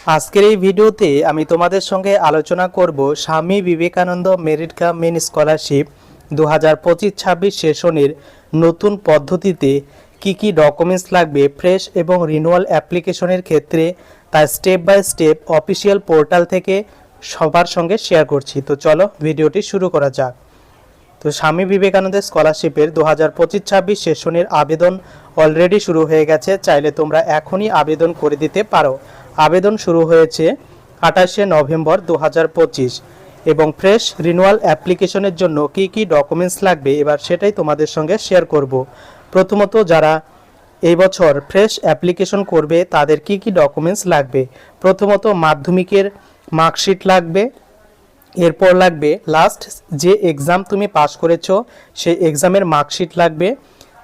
আজকের এই ভিডিওতে আমি তোমাদের সঙ্গে আলোচনা করব Swami Vivekananda merit cum means scholarship 2025-26 সেশনের নতুন পদ্ধতিতে কি ডকুমেন্টস লাগবে ফ্রেশ এবং রিনিউয়াল অ্যাপ্লিকেশনের ক্ষেত্রে তা step by step official portal থেকে সবার সঙ্গে শেয়ার করছি। তো চলো ভিডিওটি শুরু করা যাক। তো স্বামী বিবেকানন্দ স্কলারশিপের 2025-26 সেশনের আবেদন অলরেডি শুরু হয়ে গেছে। চাইলে তোমরা এখনই আবেদন করে দিতে পারো। আবেদন শুরু হয়েছে 28শে নভেম্বর 2025 এবং ফ্রেশ রিনিউয়াল অ্যাপ্লিকেশনের জন্য কি ডকুমেন্টস লাগবে এবার সেটাই তোমাদের সঙ্গে শেয়ার করব। প্রথমত যারা এই বছর ফ্রেশ অ্যাপ্লিকেশন করবে তাদের কি ডকুমেন্টস লাগবে। প্রথমত মাধ্যমিকের মার্কশিট লাগবে, এরপর লাগবে লাস্ট যে এক্সাম তুমি পাস করেছো সেই এক্সামের মার্কশিট লাগবে।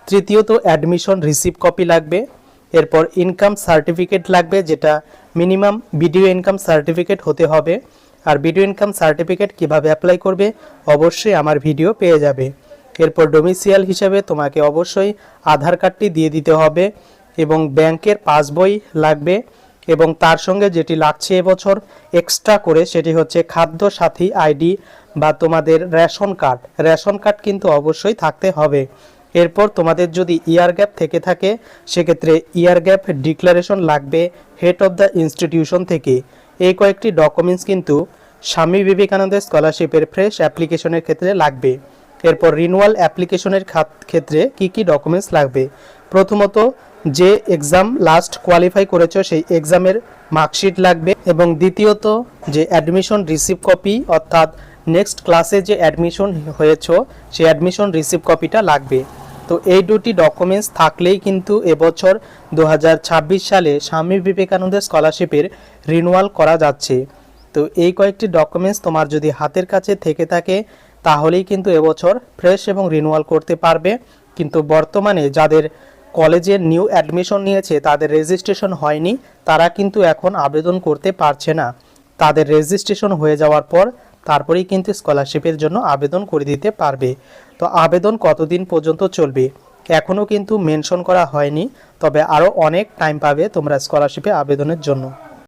তৃতীয়ত অ্যাডমিশন রিসিভ কপি লাগবে। এরপর ইনকাম সার্টিফিকেট লাগবে, যেটা মিনিমাম ভিডিও ইনকাম সার্টিফিকেট হতে হবে। আর ভিডিও ইনকাম সার্টিফিকেট কিভাবে অ্যাপ্লাই করবে অবশ্যই আমার ভিডিও পেয়ে যাবে। এরপর ডোমিসিয়াল হিসাবে তোমাকে অবশ্যই আধার কার্ডটি দিয়ে দিতে হবে এবং ব্যাংকের পাসবই লাগবে এবং তার সঙ্গে যেটি লাগছে এবছর এক্সট্রা করে সেটি হচ্ছে খাদ্য সাথী আইডি বা তোমাদের রেশন কার্ড কিন্তু অবশ্যই থাকতে হবে। এরপর তোমাদের যদি ইয়ার গ্যাপ থেকে থাকে সেক্ষেত্রে ইয়ার গ্যাপ ডিক্লারেশন লাগবে হেড অফ দ্য ইনস্টিটিউশন থেকে। এই কয়েকটি ডকুমেন্টস কিন্তু স্বামী বিবেকানন্দ স্কলারশিপের ফ্রেশ অ্যাপ্লিকেশনের ক্ষেত্রে লাগবে। এরপর রিনিউয়াল অ্যাপ্লিকেশনের ক্ষেত্রে কি ডকুমেন্টস লাগবে। প্রথমত যে এক্সাম লাস্ট কোয়ালিফাই করেছো সেই এক্সামের মার্কশিট লাগবে এবং দ্বিতীয়ত যে অ্যাডমিশন রিসিভ কপি অর্থাৎ নেক্সট ক্লাসে যে অ্যাডমিশন হয়েছো সেই অ্যাডমিশন রিসিভ কপিটা লাগবে। তো এই দুটি ডকুমেন্টস থাকলেই কিন্তু এবছর 2026 সালে স্বামী বিবেকানন্দ স্কলারশিপের রিনিউয়াল করা যাচ্ছে। তো এই কয়েকটি ডকুমেন্টস তোমার যদি হাতের কাছে থেকে থাকে তাহলেই কিন্তু এবছর ফ্রেশ এবং রিনিউয়াল করতে পারবে। কিন্তু বর্তমানে যাদের কলেজে নিউ অ্যাডমিশন নিয়েছে তাদের রেজিস্ট্রেশন হয়নি, তারা কিন্তু এখন আবেদন করতে পারছে না। তাদের রেজিস্ট্রেশন হয়ে যাওয়ার পর তারপরেই কিন্তু স্কলারশিপের জন্য আবেদন করে দিতে পারবে। তো আবেদন কতদিন পর্যন্ত চলবে এখনও কিন্তু মেনশন করা হয়নি, তবে আরও অনেক টাইম পাবে তোমরা স্কলারশিপে আবেদনের জন্য।